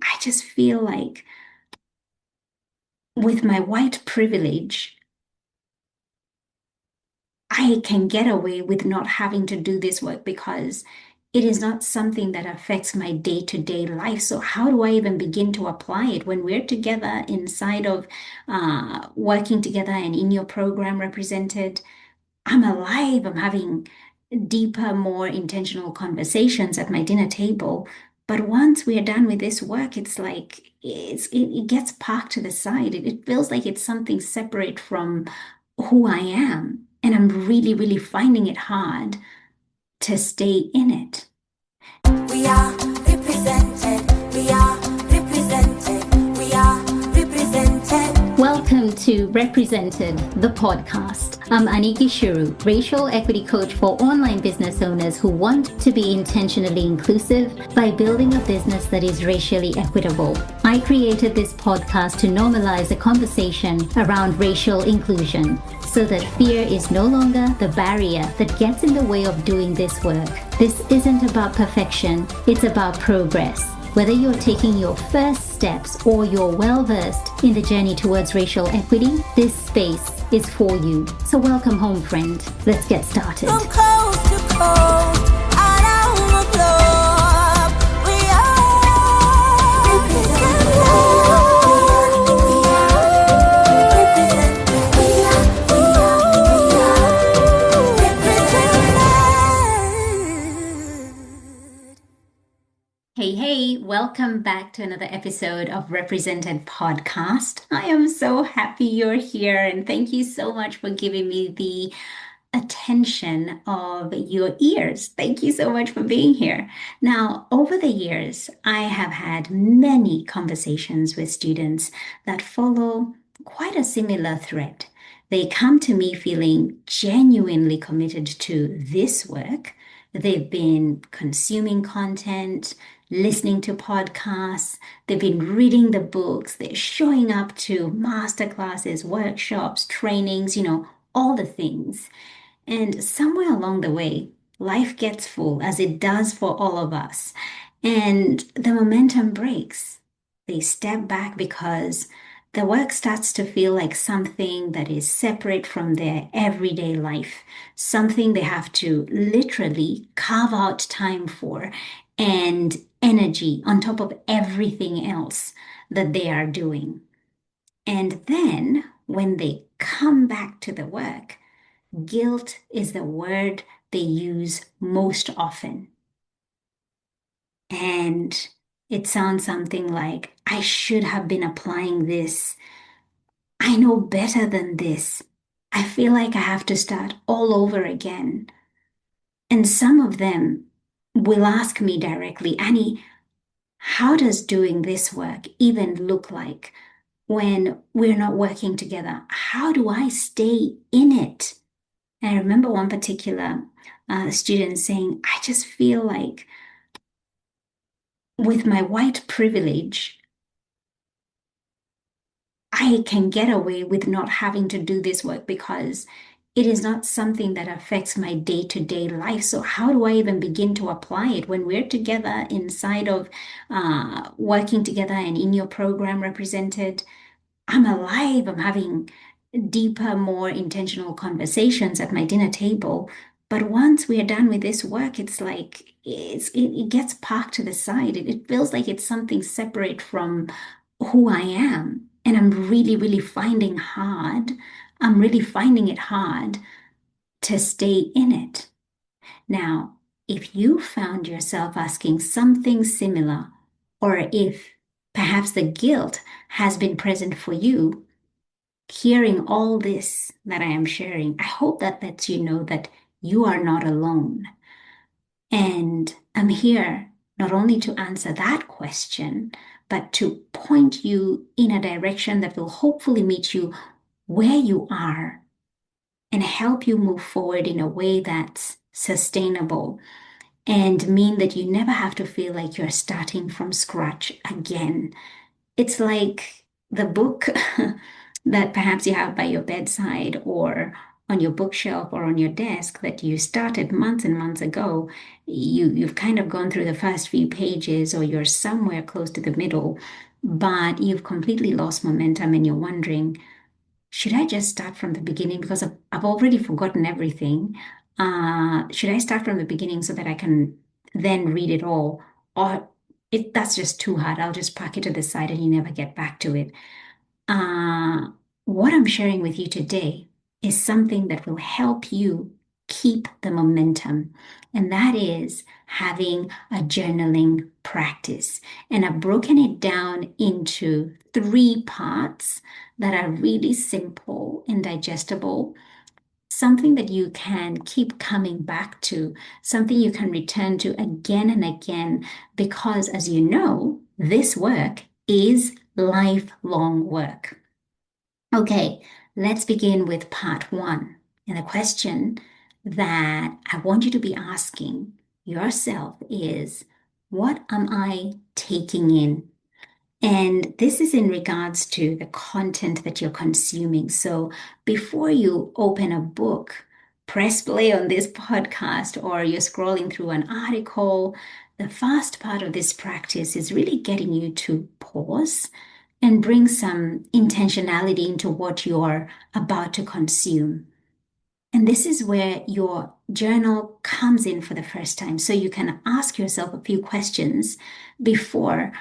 I just feel like with my white privilege, I can get away with not having to do this work because it is not something that affects my day-to-day life. So how do I even begin to apply it when we're together inside of working together and in your program represented? I'm alive. I'm having deeper, more intentional conversations at my dinner table. But once we are done with this work, it's like it gets parked to the side. It feels like it's something separate from who I am. And I'm really, really finding it hard to stay in it. We are represented. We are represented. We are represented. Welcome to Represented, the podcast. I'm Aniki Shuru, racial equity coach for online business owners who want to be intentionally inclusive by building a business that is racially equitable. I created this podcast to normalize a conversation around racial inclusion so that fear is no longer the barrier that gets in the way of doing this work. This isn't about perfection, it's about progress. Whether you're taking your first steps or you're well-versed in the journey towards racial equity, this space is for you. So welcome home, friend. Let's get started. From coast to coast, around the globe, we are represented. We are represented. We are represented. Hey, welcome back to another episode of Represented Podcast. I am so happy you're here and thank you so much for giving me the attention of your ears. Thank you so much for being here. Now, over the years, I have had many conversations with students that follow quite a similar thread. They come to me feeling genuinely committed to this work. They've been consuming content, listening to podcasts, they've been reading the books, they're showing up to masterclasses, workshops, trainings, all the things. And somewhere along the way, life gets full, as it does for all of us, and the momentum breaks. They step back because the work starts to feel like something that is separate from their everyday life, something they have to literally carve out time for and energy on top of everything else that they are doing. And then when they come back to the work, guilt is the word they use most often. And it sounds something like, I should have been applying this. I know better than this. I feel like I have to start all over again. And some of them will ask me directly, Annie, how does doing this work even look like when we're not working together? How do I stay in it? And I remember one particular student saying, I just feel like with my white privilege, I can get away with not having to do this work because it is not something that affects my day-to-day life. So how do I even begin to apply it when we're together inside of working together and in your program represented? I'm alive. I'm having deeper, more intentional conversations at my dinner table. But once we are done with this work, it's like it gets parked to the side. It feels like it's something separate from who I am. And I'm really, really finding it hard to stay in it. Now, if you found yourself asking something similar, or if perhaps the guilt has been present for you, hearing all this that I am sharing, I hope that lets you know that you are not alone. And I'm here not only to answer that question, but to point you in a direction that will hopefully meet you where you are and help you move forward in a way that's sustainable and mean that you never have to feel like you're starting from scratch again. It's like the book that perhaps you have by your bedside or on your bookshelf or on your desk that you started months and months ago. You've kind of gone through the first few pages, or you're somewhere close to the middle, but you've completely lost momentum and you're wondering, should I just start from the beginning because I've already forgotten everything? Should I start from the beginning so that I can then read it all? Or if that's just too hard, I'll just park it to the side and you never get back to it. Uh, what I'm sharing with you today is something that will help you keep the momentum, and that is having a journaling practice. And I've broken it down into three parts that are really simple and digestible, something that you can keep coming back to, something you can return to again and again, because as you know, this work is lifelong work. Okay, let's begin with part one. And the question that I want you to be asking yourself is, what am I taking in? And this is in regards to the content that you're consuming. So before you open a book, press play on this podcast, or you're scrolling through an article, the first part of this practice is really getting you to pause and bring some intentionality into what you're about to consume. And this is where your journal comes in for the first time. So you can ask yourself a few questions before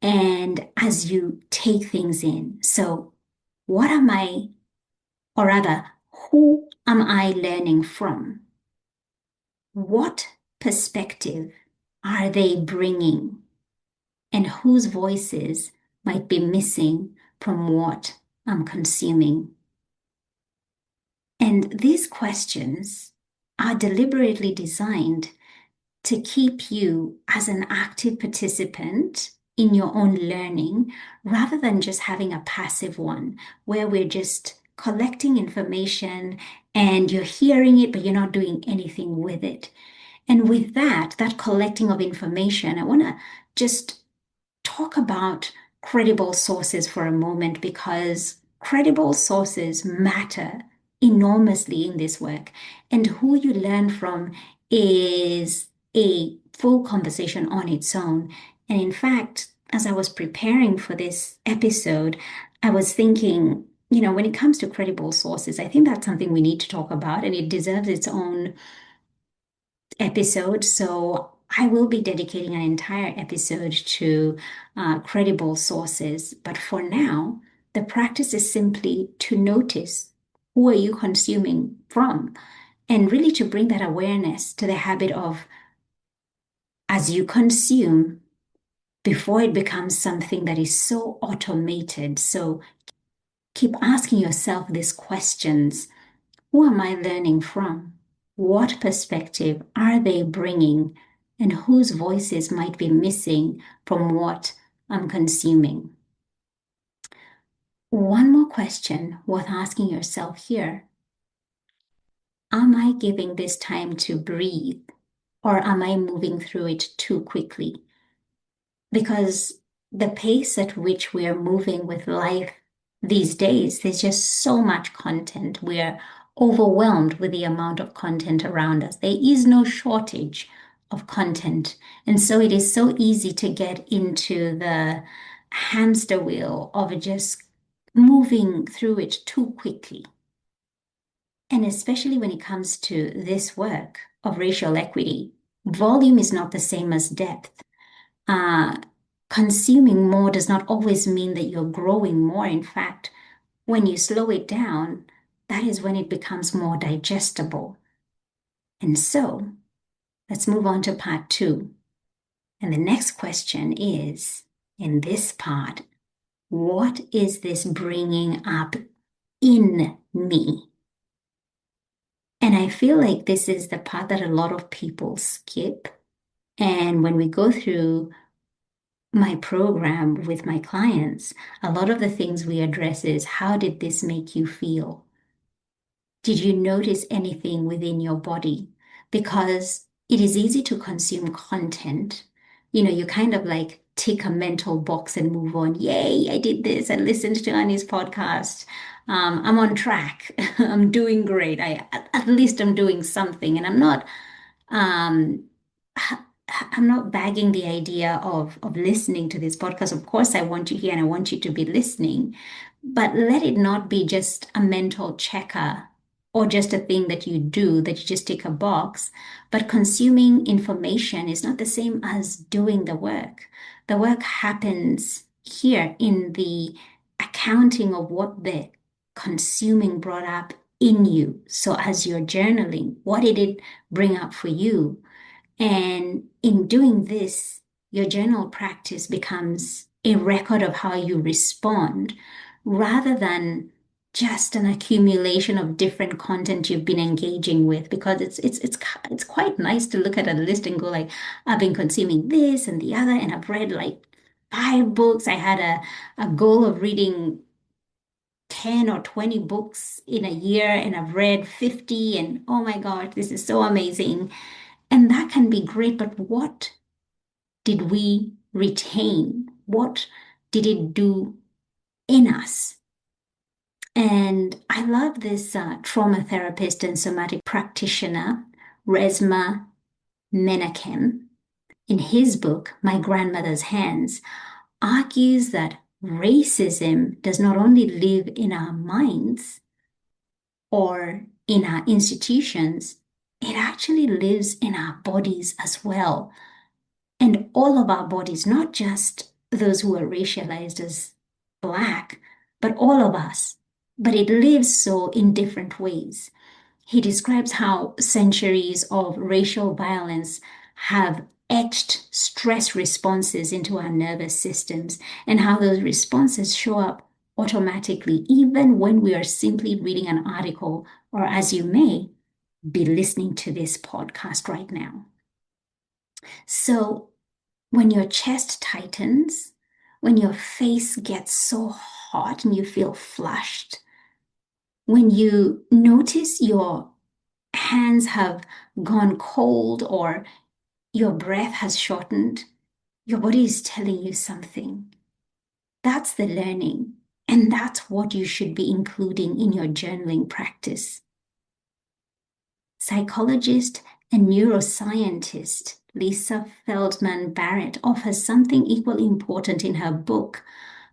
and as you take things in. So, what am I, or rather, who am I learning from? What perspective are they bringing? And whose voices might be missing from what I'm consuming? And these questions are deliberately designed to keep you as an active participant in your own learning rather than just having a passive one where we're just collecting information and you're hearing it, but you're not doing anything with it. And with that collecting of information, I want to just talk about credible sources for a moment, because credible sources matter enormously in this work. And who you learn from is a full conversation on its own. And in fact, as I was preparing for this episode, I was thinking, when it comes to credible sources, I think that's something we need to talk about, and it deserves its own episode. So I will be dedicating an entire episode to credible sources. But for now, the practice is simply to notice, who are you consuming from? And really to bring that awareness to the habit of, as you consume, before it becomes something that is so automated. So keep asking yourself these questions. Who am I learning from? What perspective are they bringing? And whose voices might be missing from what I'm consuming? One more question worth asking yourself here. Am I giving this time to breathe, or am I moving through it too quickly? Because the pace at which we are moving with life these days, there's just so much content. We're overwhelmed with the amount of content around us. There is no shortage of content. And so it is so easy to get into the hamster wheel of just moving through it too quickly. And especially when it comes to this work of racial equity, volume is not the same as depth. Uh, Consuming more does not always mean that you're growing more. In fact, when you slow it down, that is when it becomes more digestible. And so, let's move on to part two. And the next question is, in this part, what is this bringing up in me? And I feel like this is the part that a lot of people skip. And when we go through my program with my clients, a lot of the things we address is, how did this make you feel? Did you notice anything within your body? Because it is easy to consume content. You kind of like tick a mental box and move on. Yay, I did this. I listened to Annie's podcast. I'm on track. I'm doing great. At least I'm doing something, and um, I'm not bagging the idea of listening to this podcast. Of course, I want you here and I want you to be listening, but let it not be just a mental checker or just a thing that you do that you just tick a box. But consuming information is not the same as doing the work. The work happens here in the accounting of what the consuming brought up in you. So as you're journaling, what did it bring up for you? And in doing this, your journal practice becomes a record of how you respond rather than just an accumulation of different content you've been engaging with, because it's quite nice to look at a list and go like, I've been consuming this and the other, and I've read like 5 books. I had a goal of reading 10 or 20 books in a year, and I've read 50, and oh my God, this is so amazing. And that can be great, but what did we retain? What did it do in us? And I love this trauma therapist and somatic practitioner, Resmaa Menakem. In his book, My Grandmother's Hands, argues that racism does not only live in our minds or in our institutions, it actually lives in our bodies as well. And all of our bodies, not just those who are racialized as Black, but all of us. But it lives so in different ways. He describes how centuries of racial violence have etched stress responses into our nervous systems, and how those responses show up automatically, even when we are simply reading an article, or as you may be listening to this podcast right now. So, when your chest tightens, when your face gets so hot and you feel flushed, when you notice your hands have gone cold or your breath has shortened, your body is telling you something. That's the learning, and that's what you should be including in your journaling practice. Psychologist and neuroscientist Lisa Feldman Barrett offers something equally important in her book,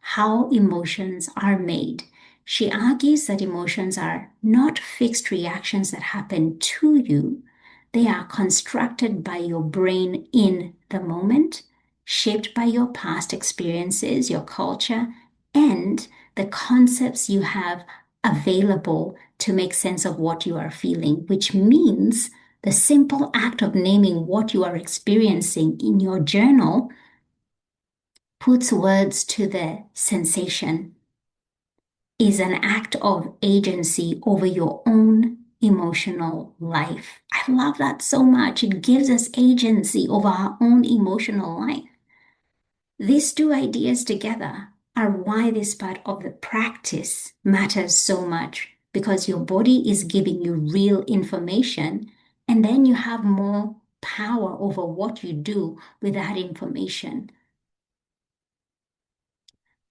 How Emotions Are Made. She argues that emotions are not fixed reactions that happen to you. They are constructed by your brain in the moment, shaped by your past experiences, your culture, and the concepts you have available to make sense of what you are feeling, which means the simple act of naming what you are experiencing in your journal puts words to the sensation, is an act of agency over your own emotional life. I love that so much. It gives us agency over our own emotional life. These two ideas together are why this part of the practice matters so much, because your body is giving you real information, and then you have more power over what you do with that information.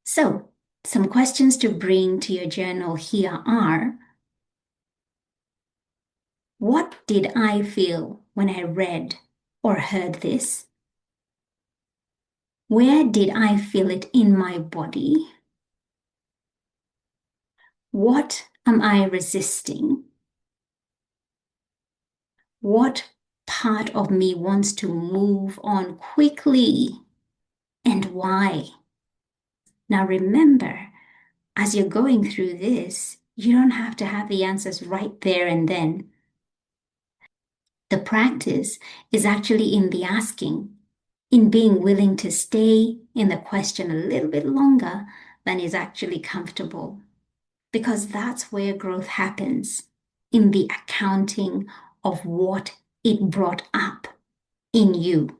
So, some questions to bring to your journal here are: what did I feel when I read or heard this? Where did I feel it in my body? What am I resisting? What part of me wants to move on quickly, and why? Now remember, as you're going through this, you don't have to have the answers right there and then. The practice is actually in the asking, in being willing to stay in the question a little bit longer than is actually comfortable, because that's where growth happens, in the accounting of what it brought up in you.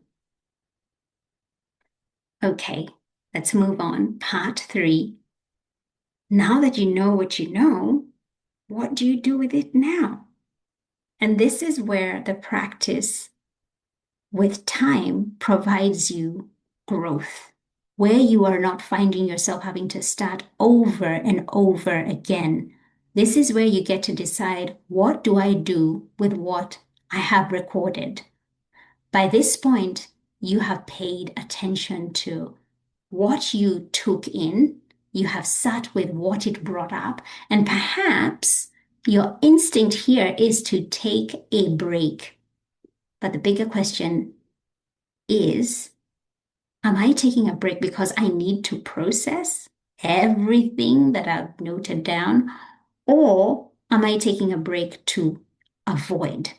Okay, let's move on. Part 3. Now that you know, what do you do with it now? And this is where the practice with time provides you growth. where you are not finding yourself having to start over and over again. This is where you get to decide, what do I do with what I have recorded? By this point, you have paid attention to what you took in, you have sat with what it brought up, and perhaps your instinct here is to take a break. But the bigger question is, am I taking a break because I need to process everything that I've noted down? Or am I taking a break to avoid?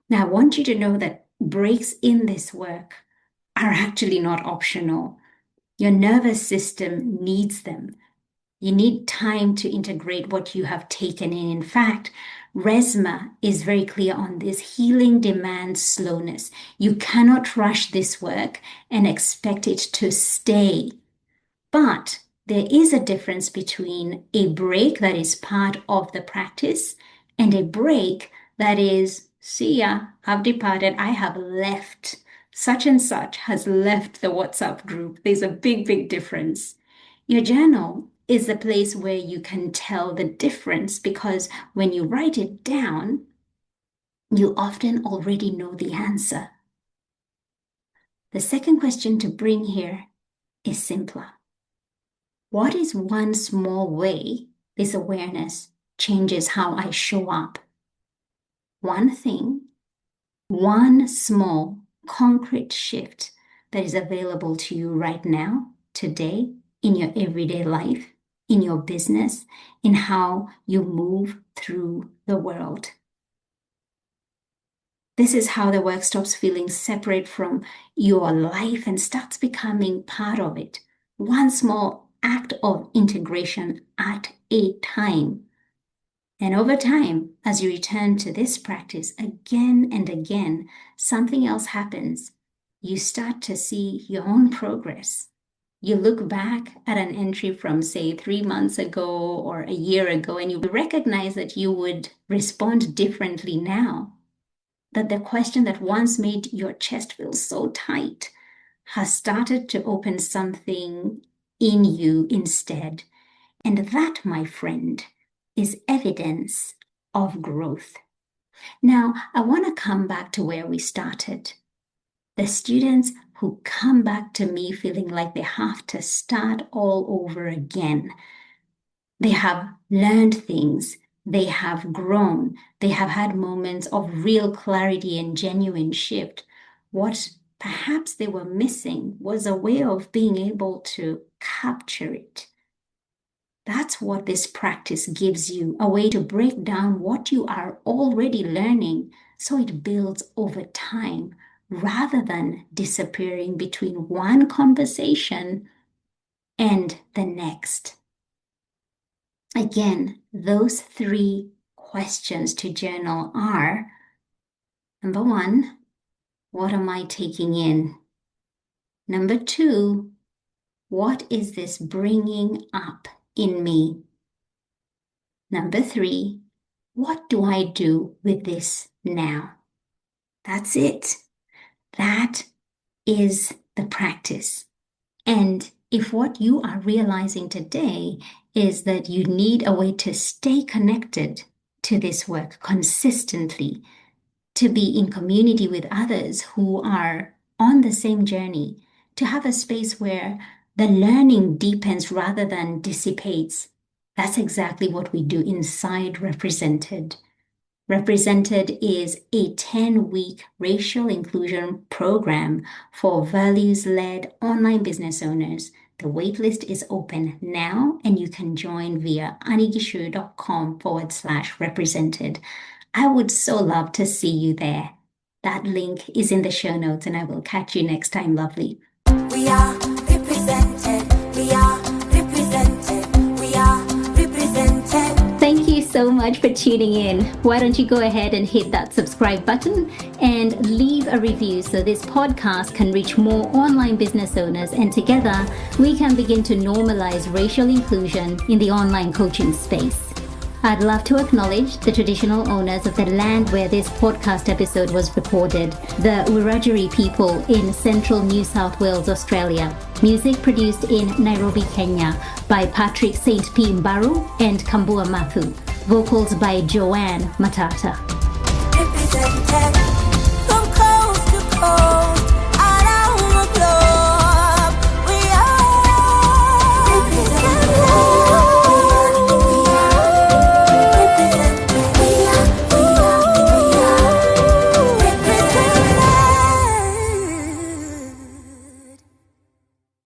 Now, I want you to know that breaks in this work are actually not optional. Your nervous system needs them. You need time to integrate what you have taken in. In fact, Resmaa is very clear on this. Healing demands slowness. You cannot rush this work and expect it to stay. But there is a difference between a break that is part of the practice and a break that is, see ya, I've departed, I have left. Such and such has left the WhatsApp group. There's a big, big difference. Your journal is the place where you can tell the difference, because when you write it down, you often already know the answer. The second question to bring here is simpler. What is one small way this awareness changes how I show up? One thing, one small, concrete shift that is available to you right now, today, in your everyday life, in your business, in how you move through the world. This is how the work stops feeling separate from your life and starts becoming part of it. One small act of integration at a time. And over time, as you return to this practice again and again, something else happens. You start to see your own progress. You look back at an entry from, say, 3 months ago or a year ago, and you recognize that you would respond differently now. That the question that once made your chest feel so tight has started to open something in you instead. And that, my friend, is evidence of growth. Now, I want to come back to where we started. The students who come back to me feeling like they have to start all over again. They have learned things. They have grown. They have had moments of real clarity and genuine shift. What perhaps they were missing was a way of being able to capture it. That's what this practice gives you, a way to break down what you are already learning so it builds over time rather than disappearing between one conversation and the next. Again, those 3 questions to journal are, number 1, what am I taking in? Number 2, what is this bringing up in me? Number 3, what do I do with this now? That's it. That is the practice. And if what you are realizing today is that you need a way to stay connected to this work consistently, to be in community with others who are on the same journey, to have a space where the learning deepens rather than dissipates, that's exactly what we do inside Represented. Represented is a 10-week racial inclusion program for values-led online business owners. The waitlist is open now, and you can join via anigishuru.com/represented. I would so love to see you there. That link is in the show notes, and I will catch you next time, lovely. We are represented. We are represented. We are represented. Thank you so much for tuning in. Why don't you go ahead and hit that subscribe button and leave a review so this podcast can reach more online business owners, and together we can begin to normalize racial inclusion in the online coaching space. I'd love to acknowledge the traditional owners of the land where this podcast episode was recorded, the Wiradjuri people in central New South Wales, Australia. Music produced in Nairobi, Kenya by Patrick St. Pimbaru and Kambua Mathu. Vocals by Joanne Matata. Represented from coast to coast.